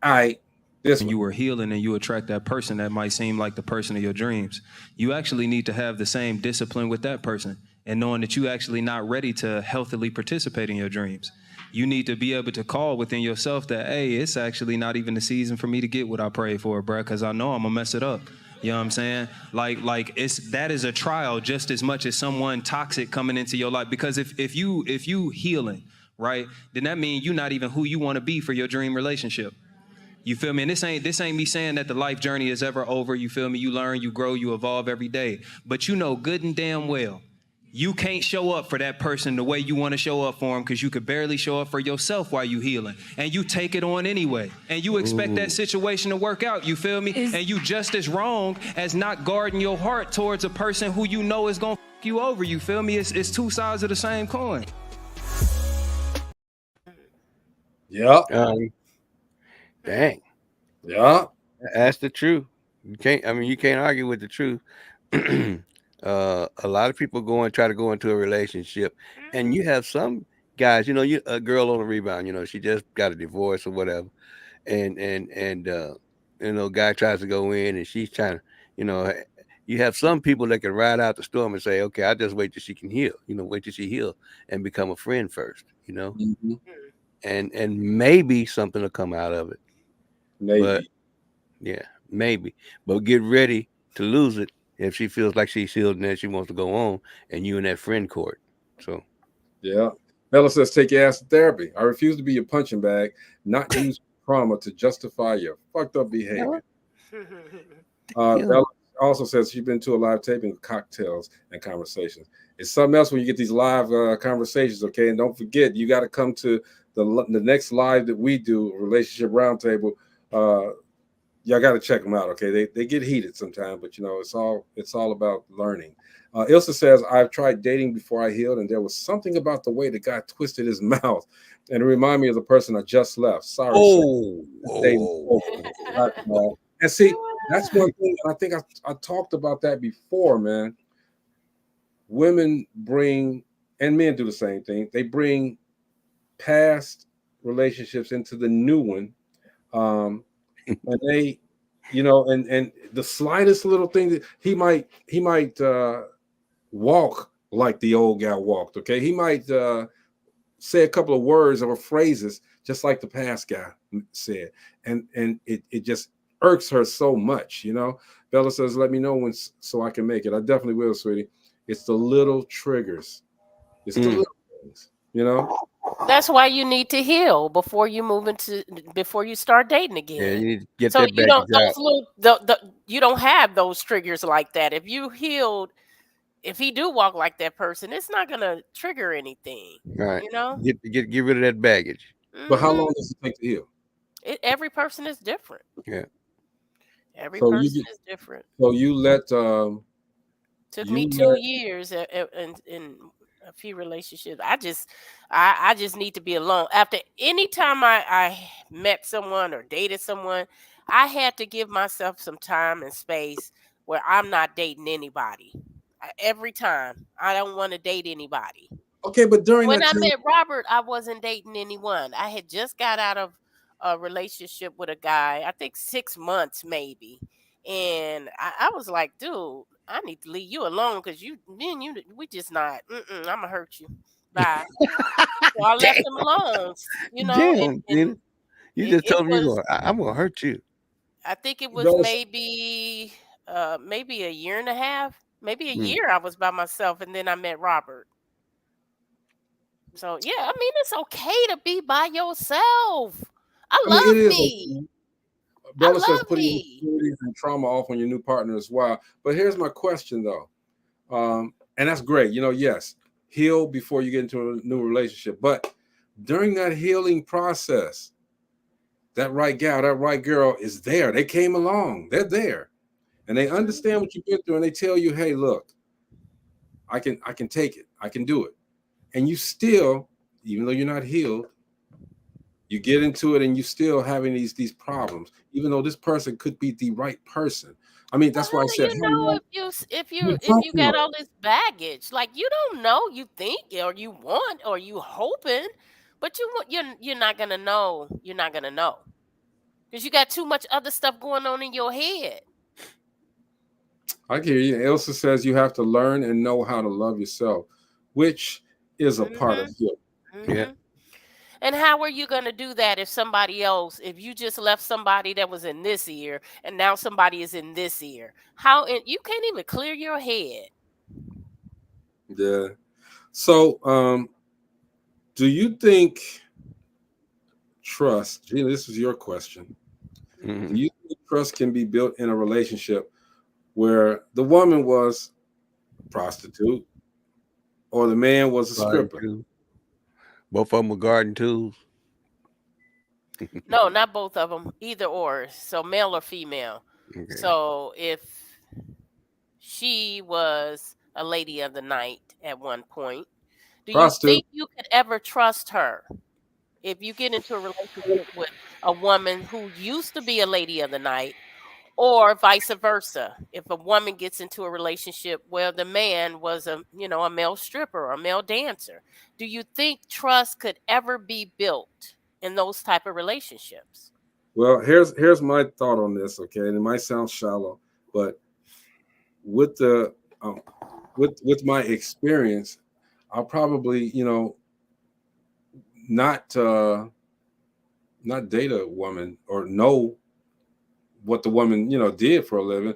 All right. When you are healing and you attract that person that might seem like the person of your dreams, you actually need to have the same discipline with that person and knowing that you actually not ready to healthily participate in your dreams. You need to be able to call within yourself that, hey, it's actually not even the season for me to get what I prayed for, bro, because I know I'm gonna mess it up. You know what I'm saying? Like that is a trial just as much as someone toxic coming into your life. Because if you healing, right, then that means you're not even who you want to be for your dream relationship. You feel me? And this ain't me saying that the life journey is ever over. You feel me? You learn, you grow, you evolve every day. But you know good and damn well, you can't show up for that person the way you want to show up for them because you could barely show up for yourself while you healing. And you take it on anyway. And you expect that situation to work out. You feel me? And you just as wrong as not guarding your heart towards a person who you know is going to f you over. You feel me? It's two sides of the same coin. Yeah. Dang. Yeah. That's the truth. You can't argue with the truth. A lot of people try to go into a relationship, and you have some guys, a girl on a rebound, she just got a divorce or whatever. And guy tries to go in and she's trying to, you have some people that can ride out the storm and say, okay, I'll just wait till she can heal, wait till she heal and become a friend first, Mm-hmm. and maybe something will come out of it. Maybe. But get ready to lose it if she feels like she's healed and then she wants to go on and you in that friend court. So yeah. Bella says, take your ass to therapy. I refuse to be your punching bag, not use trauma to justify your fucked up behavior. Bella also says she's been to a live taping of cocktails and conversations. It's something else when you get these live conversations, okay? And don't forget, you got to come to the next live that we do, Relationship Roundtable. Y'all got to check them out, okay? They get heated sometimes, but it's all about learning. Ilsa says, I've tried dating before I healed, and there was something about the way the guy twisted his mouth, and it reminded me of the person I just left. Sorry. And see, that's one thing. I think I talked about that before, man. Women bring, and men do the same thing. They bring past relationships into the new one. And they, and the slightest little thing that he might walk like the old guy walked. Okay, he might say a couple of words or phrases just like the past guy said, and it just irks her so much. Bella says, "Let me know when so I can make it." I definitely will, sweetie. It's the little triggers. It's the little things. That's why you need to heal before you start dating again. Yeah, you need to get so that you don't baggage out. you don't have those triggers like that. If you healed, if he do walk like that person, it's not gonna trigger anything. Right. Get rid of that baggage. But how long does it take to heal? Every person is different. Yeah. Every person is different. So you let took me 2 years in a few relationships. I just need to be alone. After any time I met someone or dated someone, I had to give myself some time and space where I'm not dating anybody. Every time I don't want to date anybody. Okay, but when I met Robert, I wasn't dating anyone. I had just got out of a relationship with a guy, I think 6 months maybe. And I was like, dude, I need to leave you alone because we just not. I'm gonna hurt you. Bye. So I left him alone. Damn, you just told me I'm gonna hurt you. I think it was maybe a year and a half, maybe a year. I was by myself, and then I met Robert. So yeah, I mean, it's okay to be by yourself. I love me. Bella says putting insecurities and trauma off on your new partner as well. But here's my question though, and that's great. Yes, heal before you get into a new relationship. But during that healing process, that right gal, that right girl is there. They came along. They're there, and they understand what you've been through, and they tell you, "Hey, look, I can take it. I can do it." And you still, even though you're not healed, You get into it and you still having these problems, even though this person could be the right person. I mean, that's why I said, You know, if you you don't got know. all this baggage, like you don't know, you think or you want or you hoping, but you're not gonna know. You're not gonna know because you got too much other stuff going on in your head. I hear you. Elsa says you have to learn and know how to love yourself, which is a part of healing. Yeah. And how are you gonna do that if somebody else, if you just left somebody that was in this ear and now somebody is in this ear? You can't even clear your head. Yeah. So, do you think trust, Gina, this is your question. Mm-hmm. Do you think trust can be built in a relationship where the woman was a prostitute or the man was a stripper? Both of them were garden tools. No, not both of them. Either or. So male or female. Okay. So if she was a lady of the night at one point, do you Prostitute. think you could ever trust her? If you get into a relationship with a woman who used to be a lady of the night, or vice versa, if a woman gets into a relationship where the man was a male stripper or a male dancer, do you think trust could ever be built in those type of relationships? Well, here's my thought on this, okay? And it might sound shallow, but with the with my experience, I'll probably, not date a woman or know what the woman, did for a living.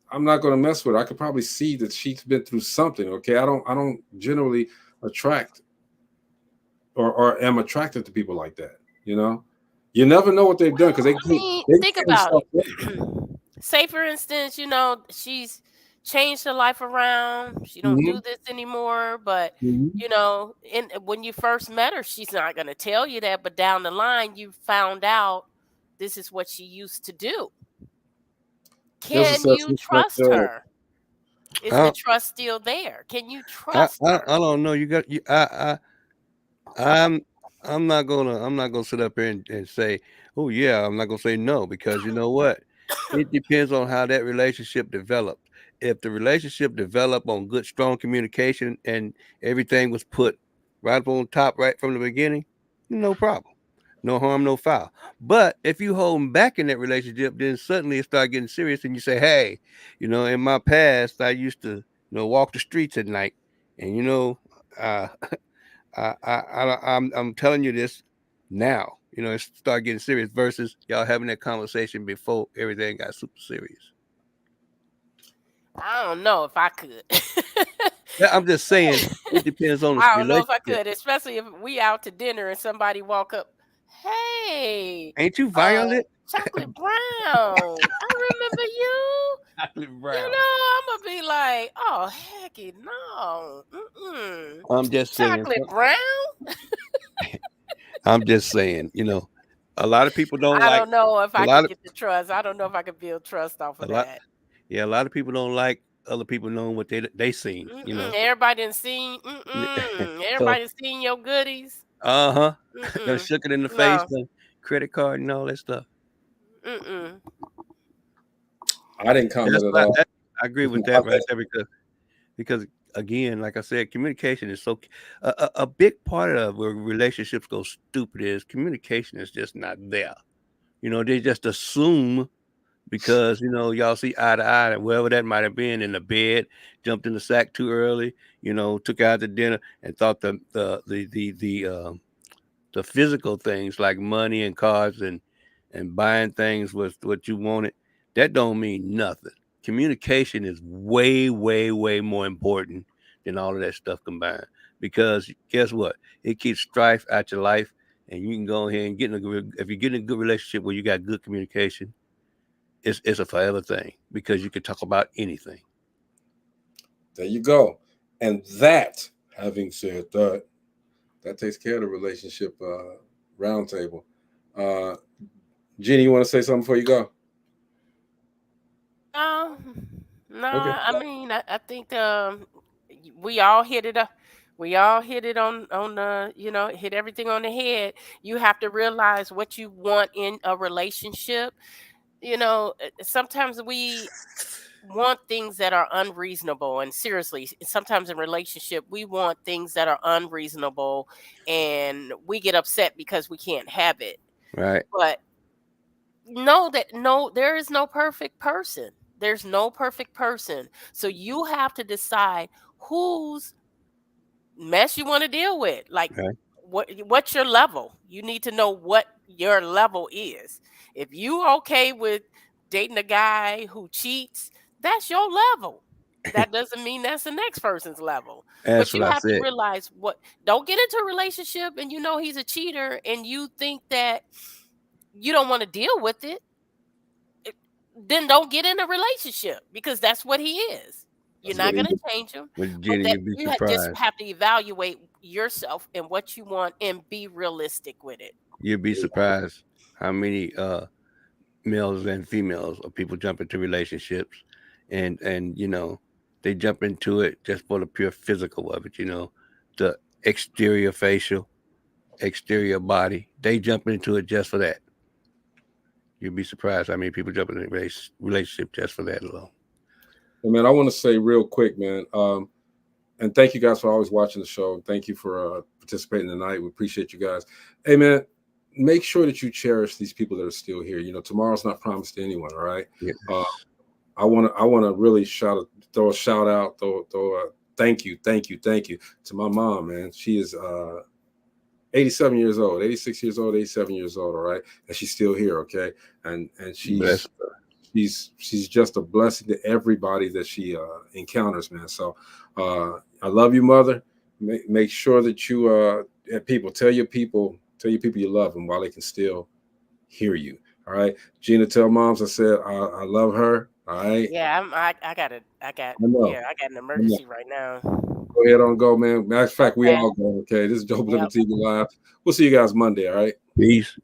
I'm not going to mess with her. I could probably see that she's been through something. Okay. I don't generally attract or am attracted to people like that. You never know what they've done because they Think about it. Say, for instance, she's changed her life around. She don't do this anymore. But when you first met her, she's not going to tell you that. But down the line, you found out this is what she used to do. Can you trust her? Is the trust still there? Can you trust her? I don't know. I'm not gonna sit up here and say, oh yeah, I'm not gonna say no, because you know what? It depends on how that relationship developed. If the relationship developed on good, strong communication and everything was put right up on top right from the beginning, no problem. No harm, no foul. But if you hold them back in that relationship, then suddenly it start getting serious and you say, hey, in my past, I used to, walk the streets at night. And I'm telling you this now. It start getting serious versus y'all having that conversation before everything got super serious. I don't know if I could. Yeah, I'm just saying it depends on the I don't know if I relationship. could, especially if we out to dinner and somebody walk up. Hey, Ain't you violent? Chocolate Brown. I remember you. Chocolate Brown. I'm gonna be like, oh hecky no. I'm just saying. Chocolate Brown. I'm just saying. A lot of people don't I don't know if I could get the trust. I don't know if I could build trust off of that. Yeah, a lot of people don't like other people knowing what they seen. Everybody done seen. Everybody done seen your goodies. Done shook it in the face, the credit card and all that stuff. I didn't comment at all. I agree with that right there because again, like I said, communication is so a big part of where relationships go stupid is communication is just not there. They just assume because y'all see eye to eye, wherever that might have been, in the bed, jumped in the sack too early, took out to dinner and thought the physical things like money and cars and buying things was what you wanted. That don't mean nothing. Communication is way, way, way more important than all of that stuff combined. Because guess what? It keeps strife out your life, and you can go ahead and if you get in a good relationship where you got good communication, it's a forever thing because you can talk about anything. There you go. And that, having said that, that takes care of the relationship roundtable. Jeannie, you want to say something before you go? No. Okay. I mean, I think we all hit it up. We all hit it on the, hit everything on the head. You have to realize what you want in a relationship. Sometimes we want things that are unreasonable, and seriously, sometimes in relationship we want things that are unreasonable, and we get upset because we can't have it. Right. But know that there is no perfect person. There's no perfect person. So you have to decide whose mess you want to deal with. Like, Right. what's your level? You need to know what your level is. If you okay with dating a guy who cheats, that's your level. That doesn't mean that's the next person's level. That's But what you I have to said. realize don't get into a relationship and he's a cheater and you think that you don't want to deal with it. Then don't get in a relationship, because that's what he is. You're That's what not he going to did. change him. But But Jenny, that you'd be you just surprised. have to evaluate yourself and what you want and be realistic with it. You'd be surprised how many males and females or people jump into relationships and they jump into it just for the pure physical of it, the exterior facial, exterior body. They jump into it just for that. You'd be surprised how many people jump into a relationship just for that alone. Hey, man, I want to say real quick, man, and thank you guys for always watching the show. Thank you for participating tonight. We appreciate you guys. Hey, man, make sure that you cherish these people that are still here. Tomorrow's not promised to anyone. All right. Yes. I want to really throw a shout out, thank you to my mom, man. She is 87 years old, 86 years old, 87 years old. All right. And she's still here. Okay. And she's just a blessing to everybody that she encounters, man. So I love you, mother. Make sure that you tell your people you love them while they can still hear you. All right. Gina, tell moms I said I love her. All right. Yeah, I got an emergency right now. Go ahead on, go, man. Matter of fact, we Okay. all go. Okay. This is Yep. DopelivenTV Live. We'll see you guys Monday. All right. Peace.